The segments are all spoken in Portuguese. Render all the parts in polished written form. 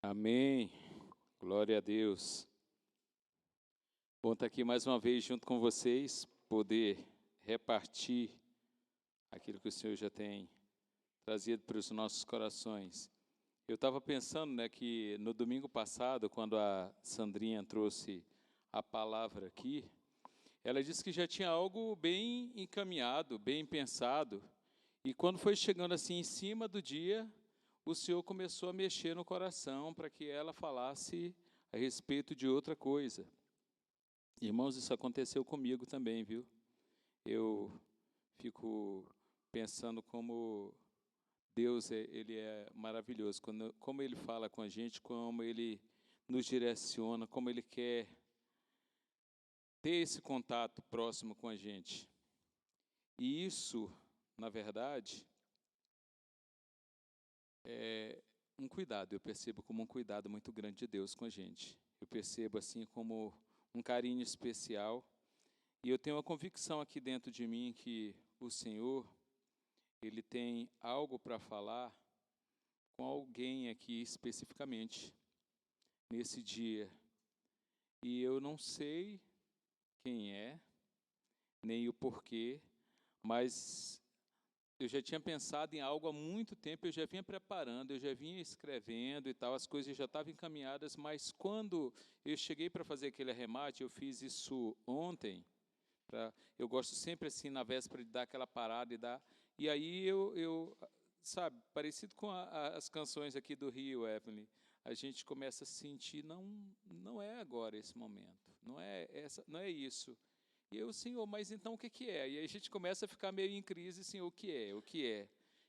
Amém. Glória a Deus. Bom estar aqui mais uma vez junto com vocês, poder repartir aquilo que o Senhor já tem trazido para os nossos corações. Eu estava pensando, que no domingo passado, quando a Sandrinha trouxe a palavra aqui, ela disse que já tinha algo bem encaminhado, bem pensado, e quando foi chegando assim em cima do dia, o Senhor começou a mexer no coração para que ela falasse a respeito de outra coisa. Irmãos, isso aconteceu comigo também, viu? Eu fico pensando como Deus ele é maravilhoso, como Ele fala com a gente, como Ele nos direciona, como Ele quer ter esse contato próximo com a gente. E isso, na verdade, é um cuidado, eu percebo como um cuidado muito grande de Deus com a gente. Eu percebo assim como um carinho especial. E eu tenho uma convicção aqui dentro de mim que o Senhor, Ele tem algo para falar com alguém aqui especificamente, nesse dia. E eu não sei quem é, nem o porquê, mas eu já tinha pensado em algo há muito tempo, eu já vinha preparando, eu já vinha escrevendo e tal, as coisas já estavam encaminhadas, mas quando eu cheguei para fazer aquele arremate, eu fiz isso ontem. Eu gosto sempre assim na véspera de dar aquela parada e aí sabe, parecido com as canções aqui do Rio, Evelyn, a gente começa a sentir não é agora esse momento, não é isso. E eu, Senhor, mas então o que que é? E aí a gente começa a ficar meio em crise, Senhor, o que é? O que é?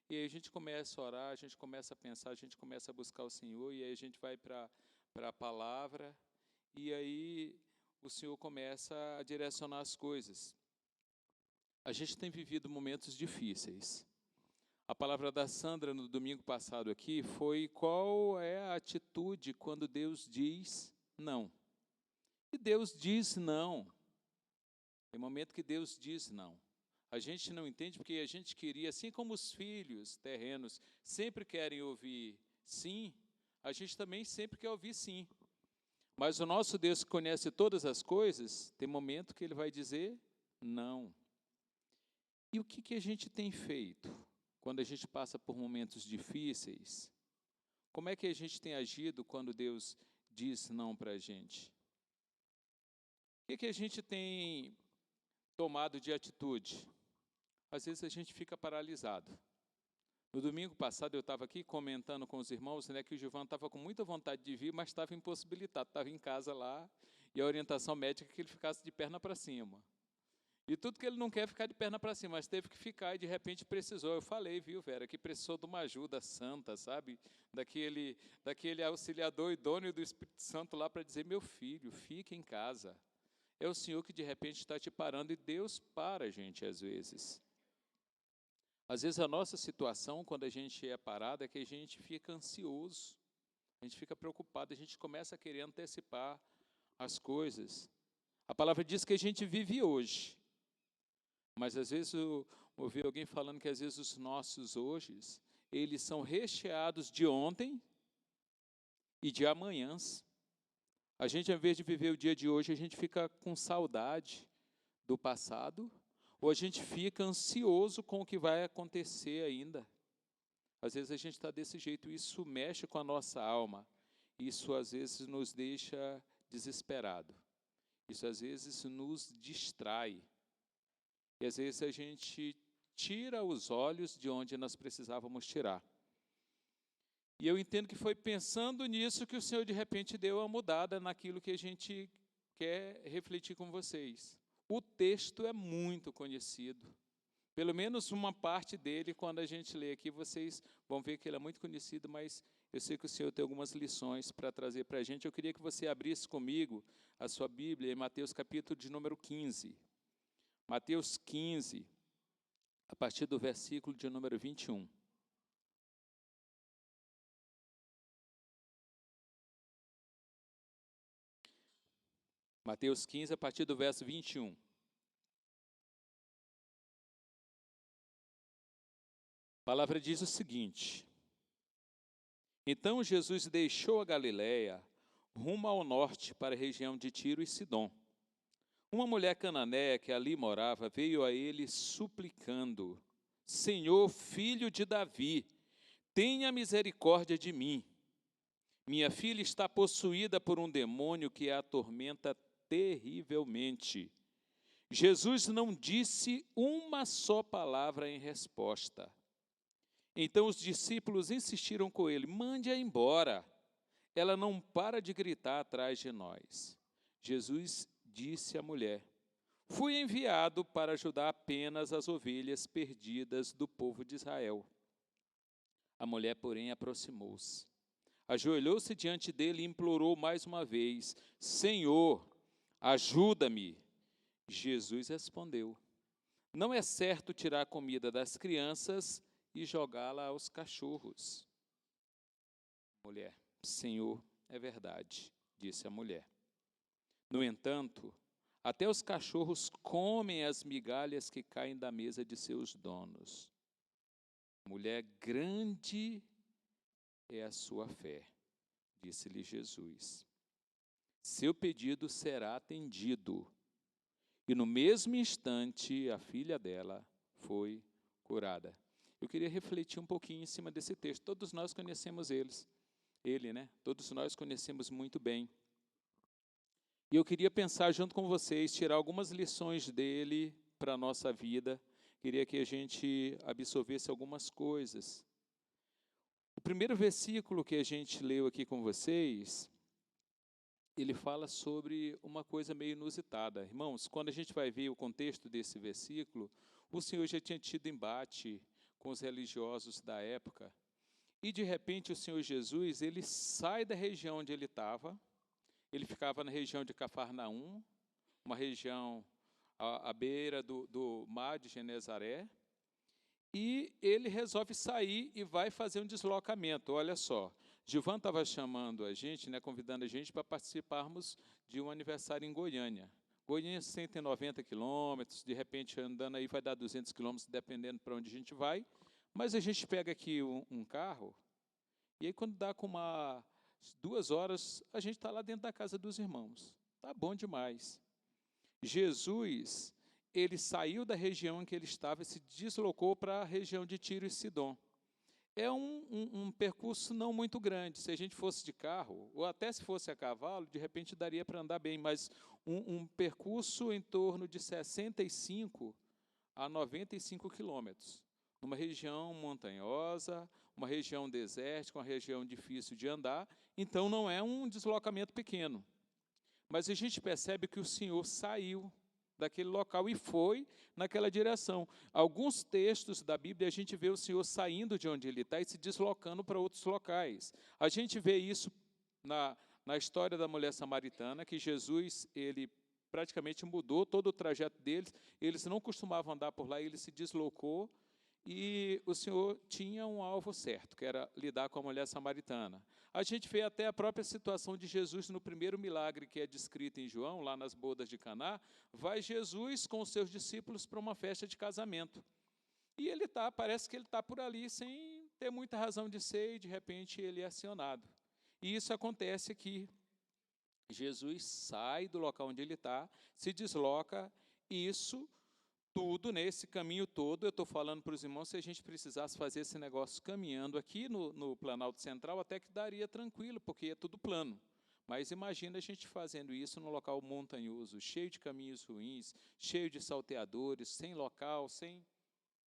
E aí a gente começa a orar, a gente começa a pensar, a gente começa a buscar o Senhor e aí a gente vai para a palavra e aí o Senhor começa a direcionar as coisas. A gente tem vivido momentos difíceis. A palavra da Sandra no domingo passado aqui foi qual é a atitude quando Deus diz não. E Deus diz não. Tem momento que Deus diz não. A gente não entende porque a gente queria, assim como os filhos terrenos sempre querem ouvir sim, a gente também sempre quer ouvir sim. Mas o nosso Deus que conhece todas as coisas, tem momento que Ele vai dizer não. E o que a gente tem feito quando a gente passa por momentos difíceis? Como é que a gente tem agido quando Deus diz não para a gente? O que a gente tem tomado de atitude? Às vezes a gente fica paralisado. No domingo passado eu estava aqui comentando com os irmãos, que o Gilvan estava com muita vontade de vir, mas estava impossibilitado, estava em casa lá, e a orientação médica é que ele ficasse de perna para cima. E tudo que ele não quer é ficar de perna para cima, mas teve que ficar e de repente precisou. Eu falei, viu, Vera, que precisou de uma ajuda santa, sabe? Daquele auxiliador idôneo do Espírito Santo lá para dizer, meu filho, fique em casa. É o Senhor que de repente está te parando e Deus para a gente às vezes. Às vezes a nossa situação, quando a gente é parado, é que a gente fica ansioso, a gente fica preocupado, a gente começa a querer antecipar as coisas. A palavra diz que a gente vive hoje, mas às vezes eu ouvi alguém falando que às vezes os nossos hoje, eles são recheados de ontem e de amanhãs. A gente, ao invés de viver o dia de hoje, a gente fica com saudade do passado, ou a gente fica ansioso com o que vai acontecer ainda. Às vezes a gente está desse jeito, isso mexe com a nossa alma, isso às vezes nos deixa desesperado, isso às vezes nos distrai, e às vezes a gente tira os olhos de onde nós precisávamos tirar. E eu entendo que foi pensando nisso que o Senhor de repente deu uma mudada naquilo que a gente quer refletir com vocês. O texto é muito conhecido. Pelo menos uma parte dele, quando a gente lê aqui, vocês vão ver que ele é muito conhecido, mas eu sei que o Senhor tem algumas lições para trazer para a gente. Eu queria que você abrisse comigo a sua Bíblia em Mateus capítulo de número 15. Mateus 15, a partir do versículo de número 21. Mateus 15, a partir do verso 21. A palavra diz o seguinte: Então Jesus deixou a Galiléia, rumo ao norte, para a região de Tiro e Sidom. Uma mulher cananeia que ali morava veio a ele suplicando: Senhor, filho de Davi, tenha misericórdia de mim. Minha filha está possuída por um demônio que a atormenta terrivelmente. Jesus não disse uma só palavra em resposta. Então os discípulos insistiram com ele: mande-a embora. Ela não para de gritar atrás de nós. Jesus disse à mulher: fui enviado para ajudar apenas as ovelhas perdidas do povo de Israel. A mulher, porém, aproximou-se, ajoelhou-se diante dele e implorou mais uma vez: Senhor, ajuda-me. Jesus respondeu: não é certo tirar a comida das crianças e jogá-la aos cachorros. Mulher: Senhor, é verdade, disse a mulher. No entanto, até os cachorros comem as migalhas que caem da mesa de seus donos. Mulher, grande é a sua fé, disse-lhe Jesus. Seu pedido será atendido. E no mesmo instante, a filha dela foi curada. Eu queria refletir um pouquinho em cima desse texto. Todos nós conhecemos ele, né? Todos nós conhecemos muito bem. E eu queria pensar junto com vocês, tirar algumas lições dele para a nossa vida. Queria que a gente absorvesse algumas coisas. O primeiro versículo que a gente leu aqui com vocês, ele fala sobre uma coisa meio inusitada. Irmãos, quando a gente vai ver o contexto desse versículo, o Senhor já tinha tido embate com os religiosos da época. E, de repente, o Senhor Jesus, ele sai da região onde ele estava. Ele ficava na região de Cafarnaum, uma região à beira do mar de Genezaré. E ele resolve sair e vai fazer um deslocamento. Olha só, Gilvan estava chamando a gente, né, convidando a gente para participarmos de um aniversário em Goiânia. Goiânia, 190 quilômetros, de repente andando aí vai dar 200 quilômetros, dependendo para onde a gente vai. Mas a gente pega aqui um carro, e aí quando dá com 2 horas, a gente está lá dentro da casa dos irmãos. Está bom demais. Jesus, ele saiu da região em que ele estava e se deslocou para a região de Tiro e Sidom. É um percurso não muito grande. Se a gente fosse de carro, ou até se fosse a cavalo, de repente daria para andar bem, mas um percurso em torno de 65 a 95 quilômetros. Numa região montanhosa, uma região desértica, uma região difícil de andar, então não é um deslocamento pequeno. Mas a gente percebe que o Senhor saiu daquele local e foi naquela direção. Alguns textos da Bíblia a gente vê o Senhor saindo de onde ele está e se deslocando para outros locais. A gente vê isso na história da mulher samaritana, que Jesus, ele praticamente mudou todo o trajeto deles. Eles não costumavam andar por lá, ele se deslocou. E o Senhor tinha um alvo certo, que era lidar com a mulher samaritana. A gente vê até a própria situação de Jesus no primeiro milagre que é descrito em João, lá nas bodas de Caná. Vai Jesus com os seus discípulos para uma festa de casamento. E parece que ele está por ali sem ter muita razão de ser, e de repente ele é acionado. E isso acontece aqui. Jesus sai do local onde ele está, se desloca, e isso tudo, nesse caminho todo, eu estou falando para os irmãos, se a gente precisasse fazer esse negócio caminhando aqui no Planalto Central, até que daria tranquilo, porque é tudo plano. Mas imagina a gente fazendo isso num local montanhoso, cheio de caminhos ruins, cheio de salteadores, sem local, sem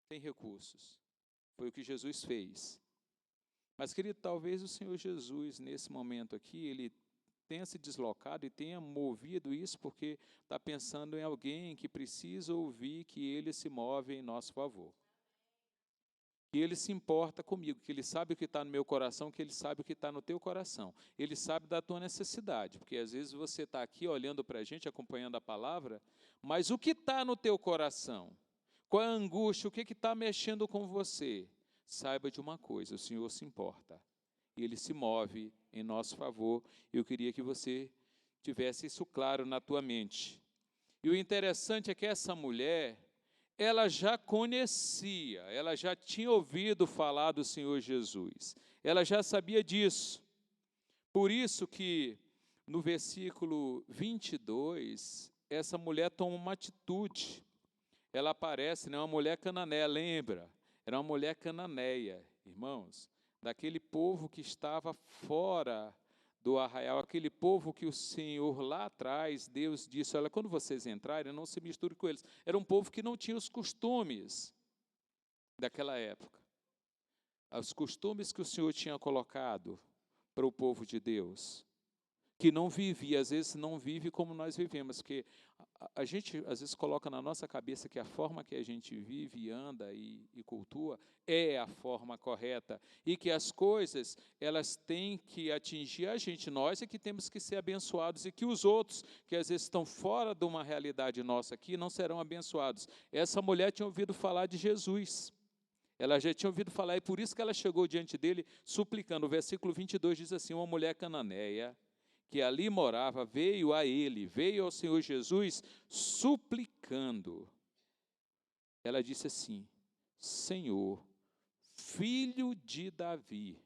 recursos. Foi o que Jesus fez. Mas, querido, talvez o Senhor Jesus, nesse momento aqui, ele tenha se deslocado e tenha movido isso porque está pensando em alguém que precisa ouvir que ele se move em nosso favor. Que ele se importa comigo, que ele sabe o que está no meu coração, que ele sabe o que está no teu coração. Ele sabe da tua necessidade, porque às vezes você está aqui olhando para a gente, acompanhando a palavra, mas o que está no teu coração? Qual é a angústia? O que está mexendo com você? Saiba de uma coisa, o Senhor se importa. E ele se move em nosso favor. Eu queria que você tivesse isso claro na tua mente. E o interessante é que essa mulher, ela já conhecia, ela já tinha ouvido falar do Senhor Jesus. Ela já sabia disso. Por isso que no versículo 22, essa mulher toma uma atitude. Ela aparece, né, uma mulher cananeia, lembra? Era uma mulher cananeia, irmãos, daquele povo que estava fora do arraial, aquele povo que o Senhor lá atrás, Deus disse, olha, quando vocês entrarem, não se misture com eles. Era um povo que não tinha os costumes daquela época. Os costumes que o Senhor tinha colocado para o povo de Deus, que não vivia, às vezes não vive como nós vivemos, porque a gente às vezes coloca na nossa cabeça que a forma que a gente vive, anda e cultua é a forma correta, e que as coisas, elas têm que atingir a gente, nós é que temos que ser abençoados, e que os outros, que às vezes estão fora de uma realidade nossa aqui, não serão abençoados. Essa mulher tinha ouvido falar de Jesus, ela já tinha ouvido falar, e por isso que ela chegou diante dele, suplicando. O versículo 22 diz assim, uma mulher cananeia, que ali morava, veio a ele, veio ao Senhor Jesus, suplicando. Ela disse assim, Senhor, filho de Davi.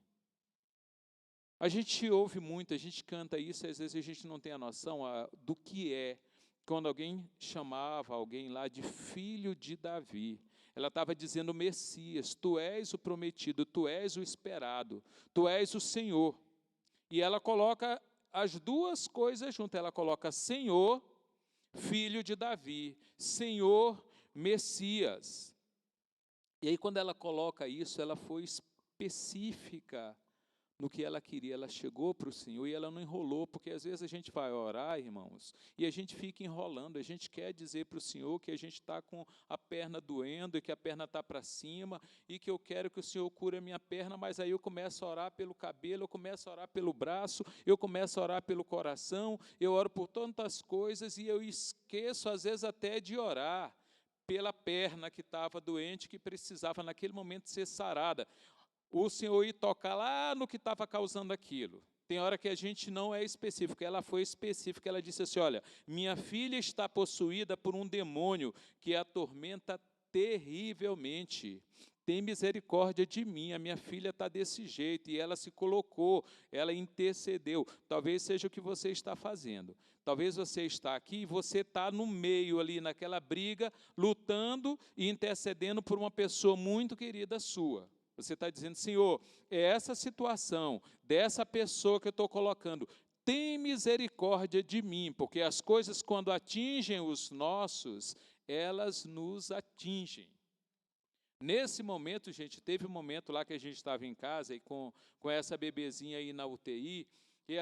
A gente ouve muito, a gente canta isso, às vezes a gente não tem a noção do que é, quando alguém chamava alguém lá de filho de Davi. Ela estava dizendo, Messias, tu és o prometido, tu és o esperado, tu és o Senhor. E ela coloca as duas coisas juntas, ela coloca Senhor, filho de Davi, Senhor, Messias. E aí quando ela coloca isso, ela foi específica no que ela queria, ela chegou para o Senhor e ela não enrolou, porque às vezes a gente vai orar, irmãos, e a gente fica enrolando, a gente quer dizer para o Senhor que a gente está com a perna doendo, e que a perna está para cima, e que eu quero que o Senhor cure a minha perna, mas aí eu começo a orar pelo cabelo, eu começo a orar pelo braço, eu começo a orar pelo coração, eu oro por tantas coisas, e eu esqueço às vezes até de orar pela perna que estava doente, que precisava naquele momento ser sarada. O Senhor ir tocar lá no que estava causando aquilo. Tem hora que a gente não é específico, ela foi específica, ela disse assim, olha, minha filha está possuída por um demônio que a atormenta terrivelmente. Tem misericórdia de mim, a minha filha está desse jeito, e ela se colocou, ela intercedeu. Talvez seja o que você está fazendo. Talvez você está aqui e você está no meio ali, naquela briga, lutando e intercedendo por uma pessoa muito querida sua. Você está dizendo, Senhor, é essa situação, dessa pessoa que eu estou colocando, tem misericórdia de mim, porque as coisas quando atingem os nossos, elas nos atingem. Nesse momento, gente, teve um momento lá que a gente estava em casa, e com essa bebezinha aí na UTI, e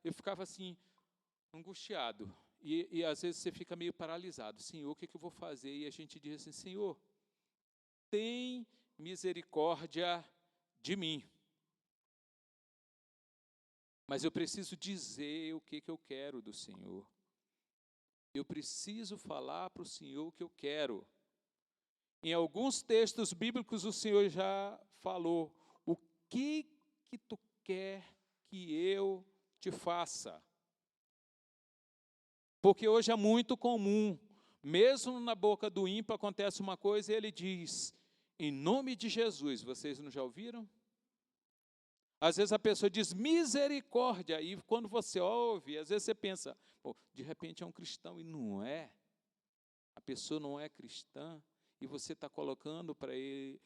eu ficava assim, angustiado, e às vezes você fica meio paralisado, Senhor, o que eu vou fazer? E a gente diz assim, Senhor, tem misericórdia de mim. Mas eu preciso dizer o que eu quero do Senhor. Eu preciso falar para o Senhor o que eu quero. Em alguns textos bíblicos o Senhor já falou, o que tu quer que eu te faça? Porque hoje é muito comum, mesmo na boca do ímpio acontece uma coisa e ele diz, em nome de Jesus, vocês não já ouviram? Às vezes a pessoa diz misericórdia, e quando você ouve, às vezes você pensa, pô, de repente é um cristão, e não é. A pessoa não é cristã, e você está colocando para ele,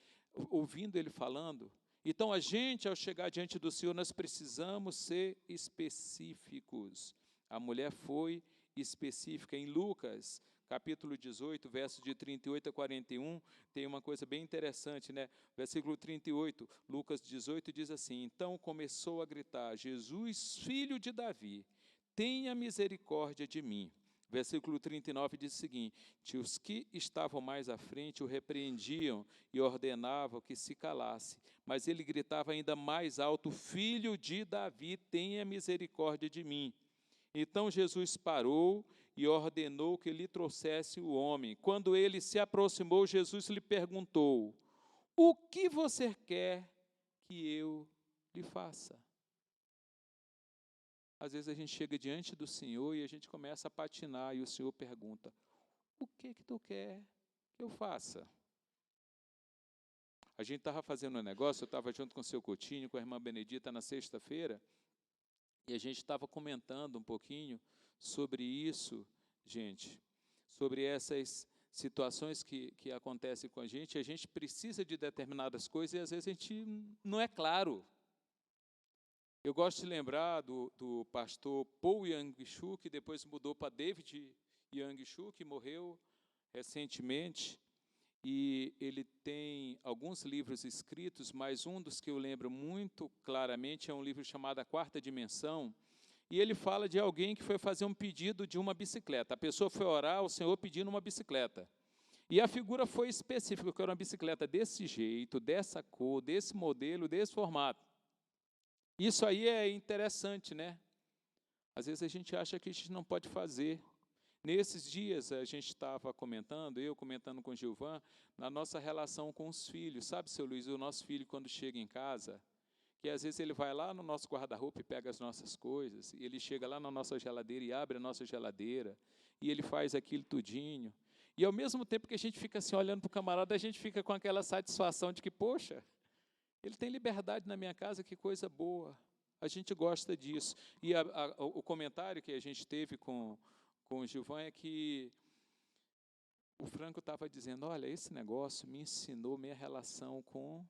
ouvindo ele falando. Então a gente, ao chegar diante do Senhor, nós precisamos ser específicos. A mulher foi específica. Em Lucas, capítulo 18, versos de 38 a 41, tem uma coisa bem interessante, né? Versículo 38, Lucas 18 diz assim, então começou a gritar, Jesus, filho de Davi, tenha misericórdia de mim. Versículo 39 diz o seguinte, os que estavam mais à frente o repreendiam e ordenavam que se calasse, mas ele gritava ainda mais alto, filho de Davi, tenha misericórdia de mim. Então Jesus parou e ordenou que lhe trouxesse o homem. Quando ele se aproximou, Jesus lhe perguntou, o que você quer que eu lhe faça? Às vezes a gente chega diante do Senhor e a gente começa a patinar, e o Senhor pergunta, o que tu quer que eu faça? A gente estava fazendo um negócio, eu estava junto com o seu Coutinho, com a irmã Benedita na sexta-feira, e a gente estava comentando um pouquinho sobre isso, gente, sobre essas situações que acontecem com a gente precisa de determinadas coisas e às vezes a gente não é claro. Eu gosto de lembrar do pastor Paul Yang-Shu, que depois mudou para David Yang-Shu, que morreu recentemente, e ele tem alguns livros escritos, mas um dos que eu lembro muito claramente é um livro chamado A Quarta Dimensão, e ele fala de alguém que foi fazer um pedido de uma bicicleta. A pessoa foi orar ao Senhor pedindo uma bicicleta. E a figura foi específica, que era uma bicicleta desse jeito, dessa cor, desse modelo, desse formato. Isso aí é interessante, né? Às vezes a gente acha que a gente não pode fazer. Nesses dias a gente estava comentando, eu comentando com o Gilvan, na nossa relação com os filhos. Sabe, seu Luiz, o nosso filho quando chega em casa, que às vezes ele vai lá no nosso guarda-roupa e pega as nossas coisas, e ele chega lá na nossa geladeira e abre a nossa geladeira, e ele faz aquilo tudinho. E ao mesmo tempo que a gente fica assim olhando para o camarada, a gente fica com aquela satisfação de que, poxa, ele tem liberdade na minha casa, que coisa boa. A gente gosta disso. E o comentário que a gente teve com o Gilvan é que o Franco estava dizendo, olha, esse negócio me ensinou minha relação com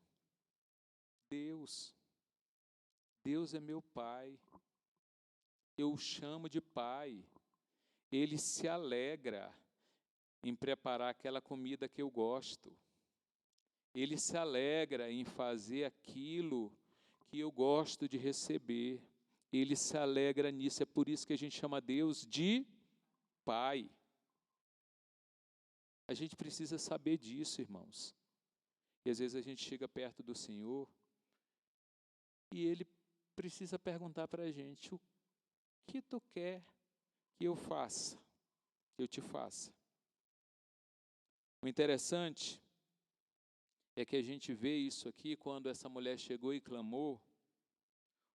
Deus. Deus é meu pai. Eu o chamo de pai. Ele se alegra em preparar aquela comida que eu gosto. Ele se alegra em fazer aquilo que eu gosto de receber. Ele se alegra nisso. É por isso que a gente chama Deus de Pai. A gente precisa saber disso, irmãos. E às vezes a gente chega perto do Senhor e Ele precisa perguntar para a gente, o que tu quer que eu faça? Que eu te faça. O interessante é que a gente vê isso aqui quando essa mulher chegou e clamou.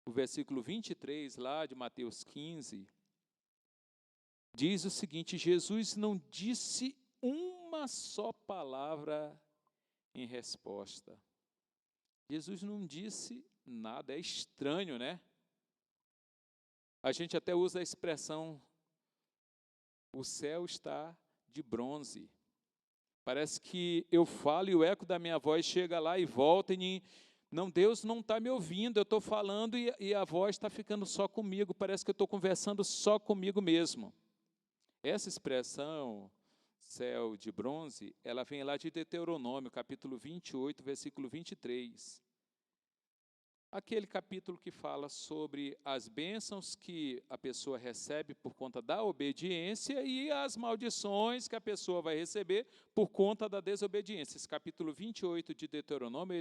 O versículo 23, lá de Mateus 15, diz o seguinte, Jesus não disse uma só palavra em resposta. Jesus não disse nada, é estranho, né? A gente até usa a expressão, o céu está de bronze. Parece que eu falo e o eco da minha voz chega lá e volta e não, Deus não está me ouvindo, eu estou falando e a voz está ficando só comigo, parece que eu estou conversando só comigo mesmo. Essa expressão, céu de bronze, ela vem lá de Deuteronômio, capítulo 28, versículo 23. Aquele capítulo que fala sobre as bênçãos que a pessoa recebe por conta da obediência e as maldições que a pessoa vai receber por conta da desobediência. Esse capítulo 28 de Deuteronômio,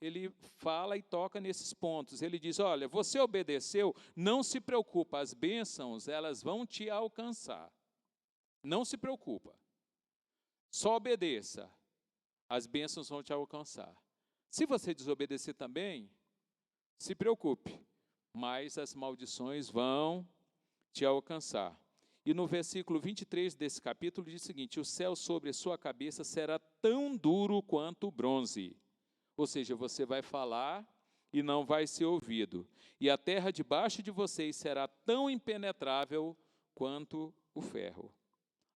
ele fala e toca nesses pontos. Ele diz, olha, você obedeceu, não se preocupa, as bênçãos, elas vão te alcançar. Não se preocupa. Só obedeça, as bênçãos vão te alcançar. Se você desobedecer também, se preocupe, mas as maldições vão te alcançar. E no versículo 23 desse capítulo diz o seguinte, o céu sobre a sua cabeça será tão duro quanto o bronze. Ou seja, você vai falar e não vai ser ouvido. E a terra debaixo de vocês será tão impenetrável quanto o ferro.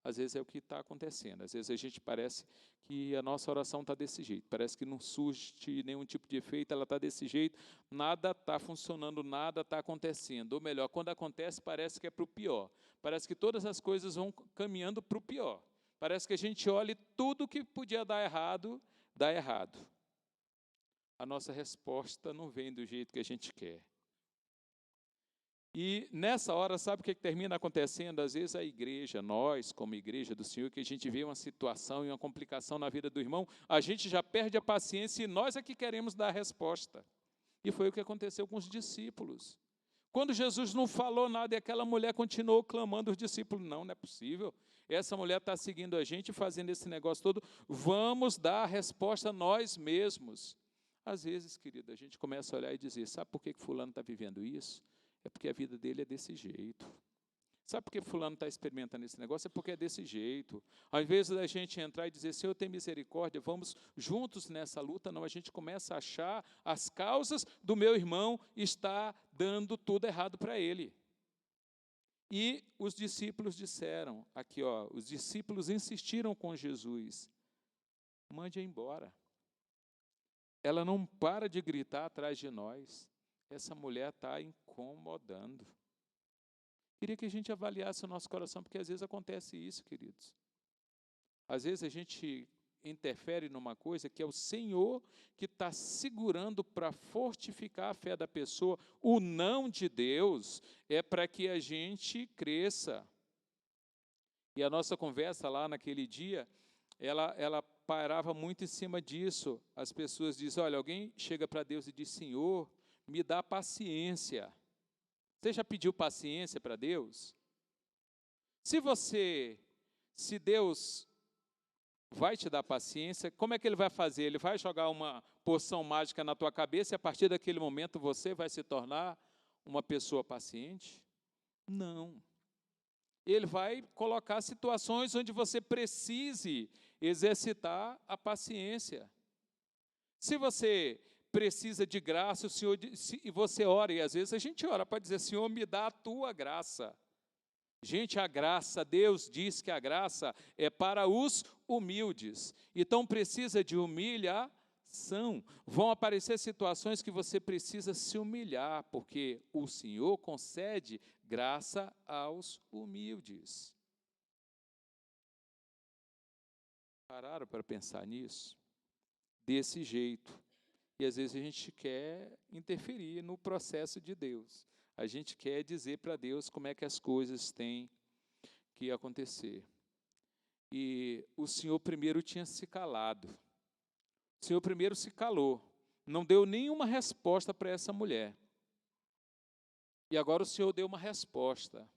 Às vezes é o que está acontecendo. Às vezes a gente parece que a nossa oração está desse jeito. Parece que não surge nenhum tipo de efeito, ela está desse jeito. Nada está funcionando, nada está acontecendo. Ou melhor, quando acontece, parece que é para o pior. Parece que todas as coisas vão caminhando para o pior. Parece que a gente olha e tudo que podia dar errado, dá errado. A nossa resposta não vem do jeito que a gente quer. E nessa hora, sabe o que termina acontecendo? Às vezes a igreja, nós como igreja do Senhor, que a gente vê uma situação e uma complicação na vida do irmão, a gente já perde a paciência e nós é que queremos dar a resposta. E foi o que aconteceu com os discípulos. Quando Jesus não falou nada e aquela mulher continuou clamando, os discípulos, não é possível. Essa mulher está seguindo a gente, fazendo esse negócio todo, vamos dar a resposta nós mesmos. Às vezes, querida, a gente começa a olhar e dizer, sabe por que fulano está vivendo isso? É porque a vida dele é desse jeito. Sabe por que fulano está experimentando esse negócio? É porque é desse jeito. Ao invés da gente entrar e dizer, Senhor, tem misericórdia, vamos juntos nessa luta, não, a gente começa a achar as causas do meu irmão estar dando tudo errado para ele. E os discípulos disseram, aqui ó, os discípulos insistiram com Jesus, mande-a embora. Ela não para de gritar atrás de nós. Essa mulher está incomodando. Queria que a gente avaliasse o nosso coração, porque às vezes acontece isso, queridos. Às vezes a gente interfere numa coisa que é o Senhor que está segurando para fortificar a fé da pessoa. O não de Deus é para que a gente cresça. E a nossa conversa lá naquele dia, ela parava muito em cima disso. As pessoas dizem, olha, alguém chega para Deus e diz, Senhor, me dá paciência. Você já pediu paciência para Deus? Se Deus vai te dar paciência, como é que Ele vai fazer? Ele vai jogar uma poção mágica na tua cabeça e a partir daquele momento você vai se tornar uma pessoa paciente? Não. Ele vai colocar situações onde você precise exercitar a paciência. Se você precisa de graça, o Senhor, e você ora, e às vezes a gente ora para dizer, Senhor, me dá a tua graça. Gente, a graça, Deus diz que a graça é para os humildes. Então precisa de humilhação. Vão aparecer situações que você precisa se humilhar, porque o Senhor concede graça aos humildes. Pararam para pensar nisso? Desse jeito. E às vezes a gente quer interferir no processo de Deus. A gente quer dizer para Deus como é que as coisas têm que acontecer. E o Senhor primeiro tinha se calado. O Senhor primeiro se calou. Não deu nenhuma resposta para essa mulher. E agora o Senhor deu uma resposta.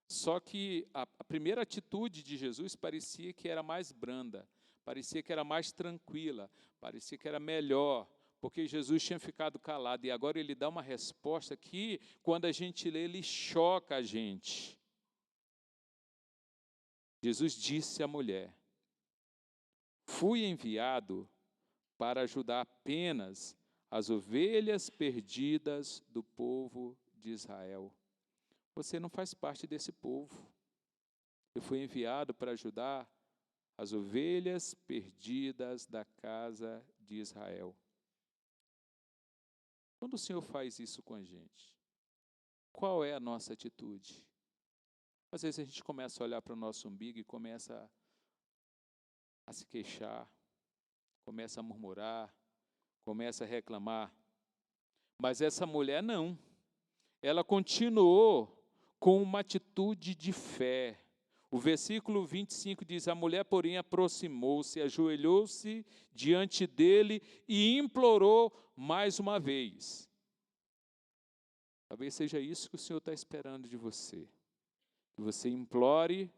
Só que a primeira atitude de Jesus parecia que era mais branda. Parecia que era mais tranquila, parecia que era melhor, porque Jesus tinha ficado calado, e agora ele dá uma resposta que, quando a gente lê, ele choca a gente. Jesus disse à mulher, fui enviado para ajudar apenas as ovelhas perdidas do povo de Israel. Você não faz parte desse povo. Eu fui enviado para ajudar as ovelhas perdidas da casa de Israel. Quando o Senhor faz isso com a gente, qual é a nossa atitude? Às vezes a gente começa a olhar para o nosso umbigo e começa a se queixar, começa a murmurar, começa a reclamar. Mas essa mulher não. Ela continuou com uma atitude de fé. O versículo 25 diz, a mulher, porém, aproximou-se, ajoelhou-se diante dele e implorou mais uma vez. Talvez seja isso que o Senhor está esperando de você. Que você implore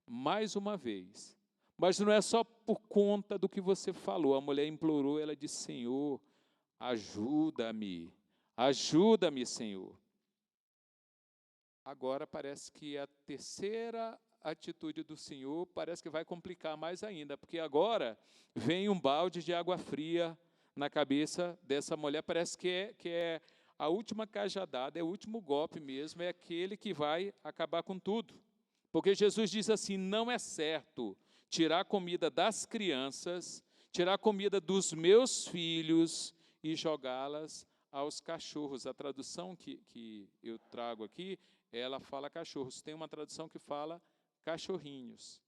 mais uma vez. Mas não é só por conta do que você falou. A mulher implorou, ela disse, Senhor, ajuda-me. Ajuda-me, Senhor. Agora parece que a terceira atitude do Senhor parece que vai complicar mais ainda, porque agora vem um balde de água fria na cabeça dessa mulher, parece que é a última cajadada, é o último golpe mesmo, é aquele que vai acabar com tudo. Porque Jesus diz assim, não é certo tirar comida das crianças, tirar comida dos meus filhos e jogá-las aos cachorros. A tradução que eu trago aqui, ela fala cachorros. Tem uma tradução que fala cachorrinhos.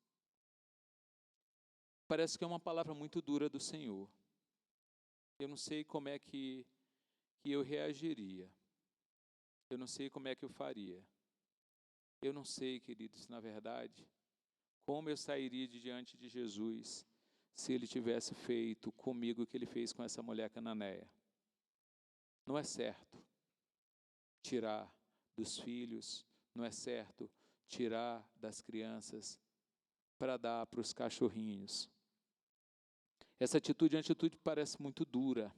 Parece que é uma palavra muito dura do Senhor. Eu não sei como é que eu reagiria. Eu não sei como é que eu faria. Eu não sei, queridos, na verdade, como eu sairia de diante de Jesus se Ele tivesse feito comigo o que Ele fez com essa mulher cananeia. Não é certo tirar dos filhos, não é certo tirar das crianças para dar para os cachorrinhos. Essa atitude é uma atitude que parece muito dura,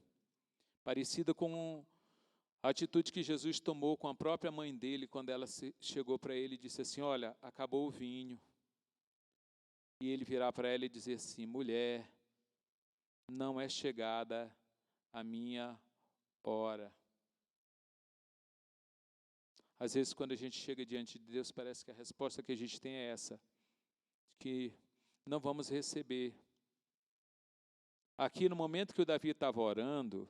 parecida com A atitude que Jesus tomou com a própria mãe dele, quando ela chegou para ele e disse assim, olha, acabou o vinho. E ele virar para ela e dizer assim, mulher, não é chegada a minha hora. Às vezes, quando a gente chega diante de Deus, parece que a resposta que a gente tem é essa, que não vamos receber. Aqui, no momento que o Davi estava orando,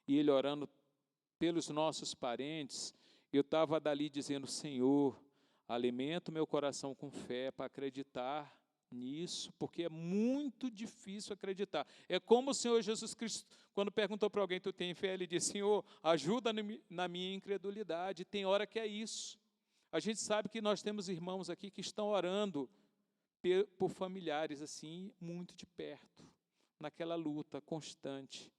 e ele orando pelos nossos parentes, eu estava dali dizendo, Senhor, alimenta o meu coração com fé para acreditar nisso, porque é muito difícil acreditar. É como o Senhor Jesus Cristo, quando perguntou para alguém, tu tem fé? Ele disse, Senhor, ajuda na minha incredulidade. Tem hora que é isso. A gente sabe que nós temos irmãos aqui que estão orando por familiares assim, muito de perto, naquela luta constante.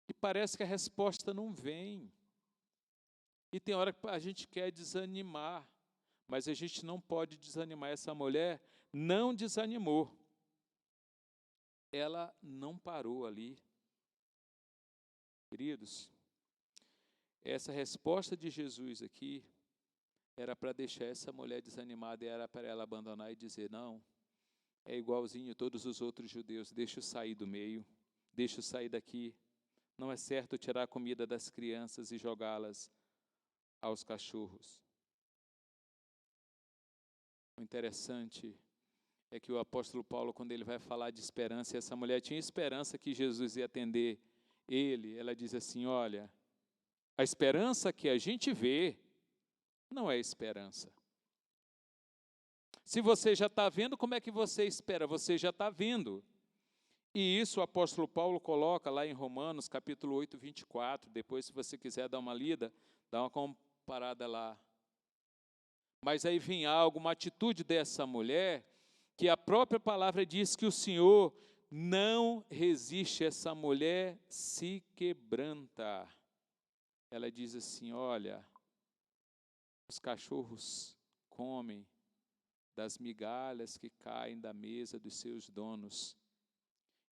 E parece que a resposta não vem. E tem hora que a gente quer desanimar, mas a gente não pode desanimar. Essa mulher não desanimou. Ela não parou ali. Queridos, essa resposta de Jesus aqui era para deixar essa mulher desanimada, e era para ela abandonar e dizer, não, é igualzinho a todos os outros judeus, deixa eu sair do meio, deixa eu sair daqui. Não é certo tirar a comida das crianças e jogá-las aos cachorros. O interessante é que o apóstolo Paulo, quando ele vai falar de esperança, essa mulher tinha esperança que Jesus ia atender ele. Ela diz assim, olha, a esperança que a gente vê não é esperança. Se você já está vendo, como é que você espera? Você já está vendo. E isso o apóstolo Paulo coloca lá em Romanos, capítulo 8, 24. Depois, se você quiser dar uma lida, dá uma comparada lá. Mas aí vem algo, uma atitude dessa mulher, que a própria palavra diz que o Senhor não resiste, essa mulher se quebranta. Ela diz assim, olha, os cachorros comem das migalhas que caem da mesa dos seus donos.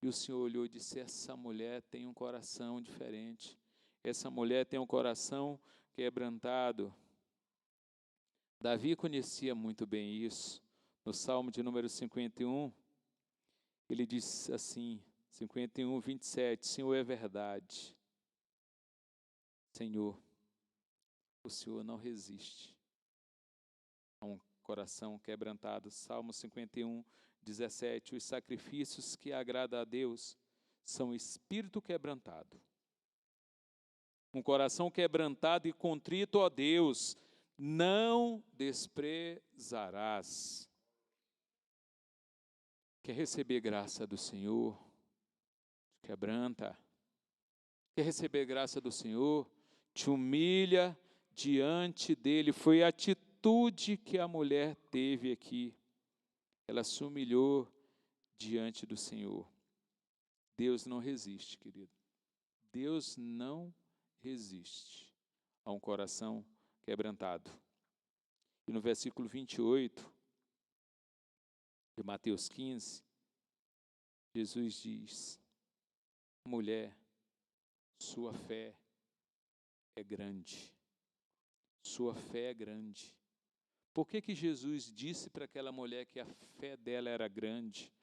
E o Senhor olhou e disse, essa mulher tem um coração diferente. Essa mulher tem um coração quebrantado. Davi conhecia muito bem isso. No Salmo de número 51, ele diz assim, 51, 27, Senhor, é verdade. Senhor, o Senhor não resiste a um coração quebrantado. Salmo 51, 17, os sacrifícios que agradam a Deus são espírito quebrantado. Um coração quebrantado e contrito, ó Deus, não desprezarás. Quer receber graça do Senhor? Quebranta. Quer receber graça do Senhor? Te humilha diante dele. Foi a atitude que a mulher teve aqui. Ela se humilhou diante do Senhor. Deus não resiste, querido. Deus não resiste a um coração quebrantado. E no versículo 28 de Mateus 15, Jesus diz, mulher, sua fé é grande. Sua fé é grande. Por que Jesus disse para aquela mulher que a fé dela era grande?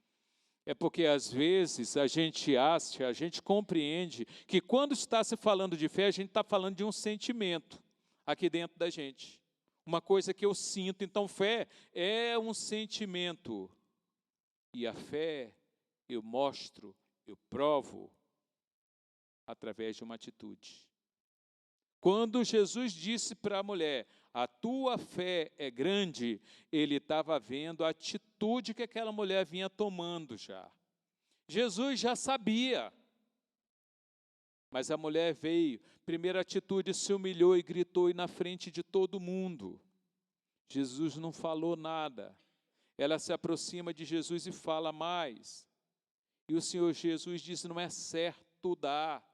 É porque às vezes a gente acha, a gente compreende que quando está se falando de fé, a gente está falando de um sentimento aqui dentro da gente. Uma coisa que eu sinto. Então, fé é um sentimento. E a fé eu mostro, eu provo através de uma atitude. Quando Jesus disse para a mulher, a tua fé é grande, ele estava vendo a atitude que aquela mulher vinha tomando já. Jesus já sabia, mas a mulher veio, primeira atitude, se humilhou e gritou e na frente de todo mundo. Jesus não falou nada. Ela se aproxima de Jesus e fala mais. E o Senhor Jesus diz, não é certo dar.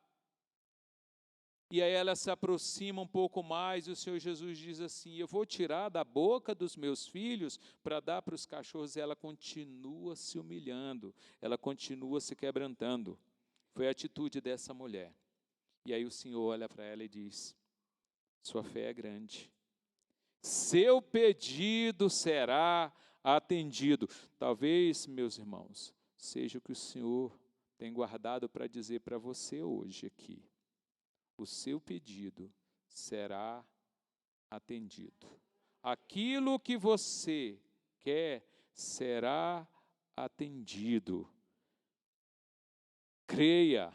E aí ela se aproxima um pouco mais e o Senhor Jesus diz assim, eu vou tirar da boca dos meus filhos para dar para os cachorros. E ela continua se humilhando, ela continua se quebrantando. Foi a atitude dessa mulher. E aí o Senhor olha para ela e diz, Sua fé é grande. Seu pedido será atendido. Talvez, meus irmãos, seja o que o Senhor tem guardado para dizer para você hoje aqui. O seu pedido será atendido. Aquilo que você quer será atendido. Creia.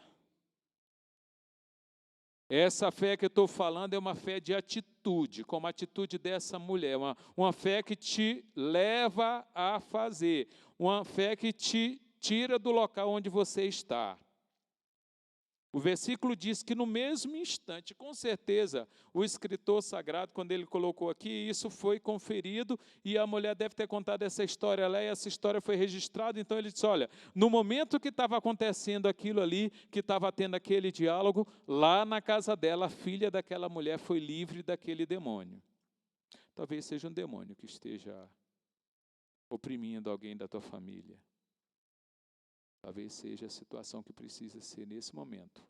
Essa fé que eu estou falando é uma fé de atitude, como a atitude dessa mulher, uma fé que te leva a fazer, uma fé que te tira do local onde você está. O versículo diz que no mesmo instante, com certeza, o escritor sagrado, quando ele colocou aqui, isso foi conferido e a mulher deve ter contado essa história lá e essa história foi registrada. Então ele disse, olha, no momento que estava acontecendo aquilo ali, que estava tendo aquele diálogo, lá na casa dela, a filha daquela mulher foi livre daquele demônio. Talvez seja um demônio que esteja oprimindo alguém da tua família. Talvez seja a situação que precisa ser nesse momento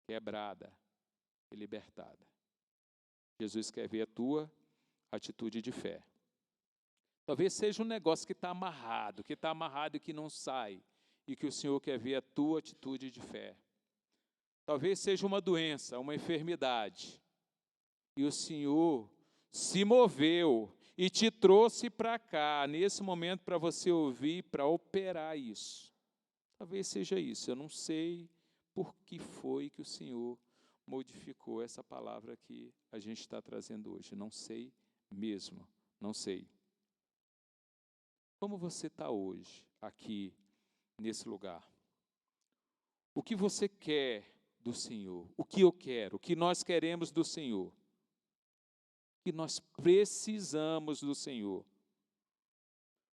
quebrada e libertada. Jesus quer ver a tua atitude de fé. Talvez seja um negócio que está amarrado e que não sai, e que o Senhor quer ver a tua atitude de fé. Talvez seja uma doença, uma enfermidade, e o Senhor se moveu e te trouxe para cá, nesse momento, para você ouvir, para operar isso. Talvez seja isso, eu não sei por que foi que o Senhor modificou essa palavra que a gente está trazendo hoje. Não sei mesmo, não sei. Como você está hoje, aqui, nesse lugar? O que você quer do Senhor? O que eu quero? O que nós queremos do Senhor? O que nós precisamos do Senhor?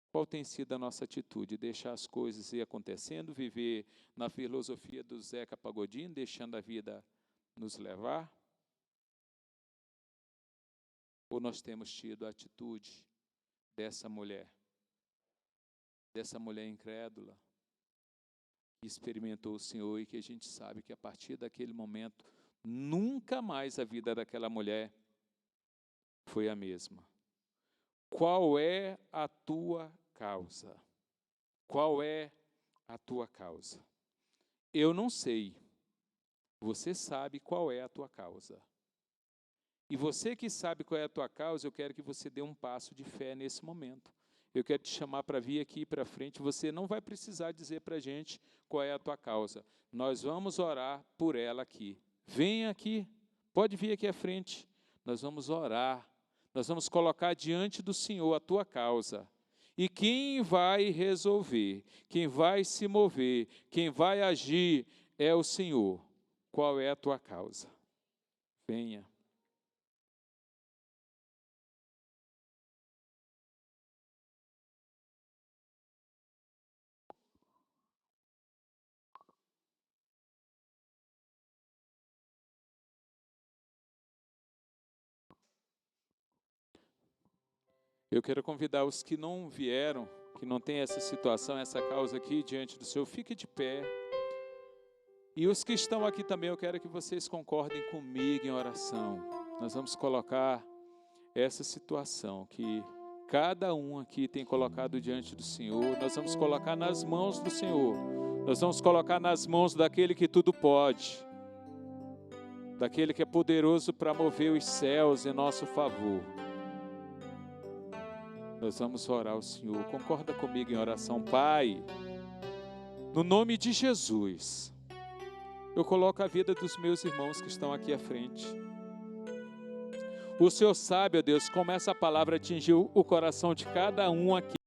Qual tem sido a nossa atitude? Deixar as coisas ir acontecendo, viver na filosofia do Zeca Pagodinho, deixando a vida nos levar? Ou nós temos tido a atitude dessa mulher incrédula, que experimentou o Senhor e que a gente sabe que a partir daquele momento, nunca mais a vida daquela mulher foi a mesma. Qual é a tua causa? Qual é a tua causa? Eu não sei. Você sabe qual é a tua causa. E você que sabe qual é a tua causa, eu quero que você dê um passo de fé nesse momento. Eu quero te chamar para vir aqui para frente. Você não vai precisar dizer para a gente qual é a tua causa. Nós vamos orar por ela aqui. Venha aqui. Pode vir aqui à frente. Nós vamos orar. Nós vamos colocar diante do Senhor a tua causa. E quem vai resolver, quem vai se mover, quem vai agir é o Senhor. Qual é a tua causa? Venha. Eu quero convidar os que não vieram, que não têm essa situação, essa causa aqui diante do Senhor, fique de pé. E os que estão aqui também, eu quero que vocês concordem comigo em oração. Nós vamos colocar essa situação que cada um aqui tem colocado diante do Senhor. Nós vamos colocar nas mãos do Senhor. Nós vamos colocar nas mãos daquele que tudo pode. Daquele que é poderoso para mover os céus em nosso favor. Nós vamos orar ao Senhor. Concorda comigo em oração. Pai, no nome de Jesus, eu coloco a vida dos meus irmãos que estão aqui à frente. O Senhor sabe, ó Deus, como essa palavra atingiu o coração de cada um aqui.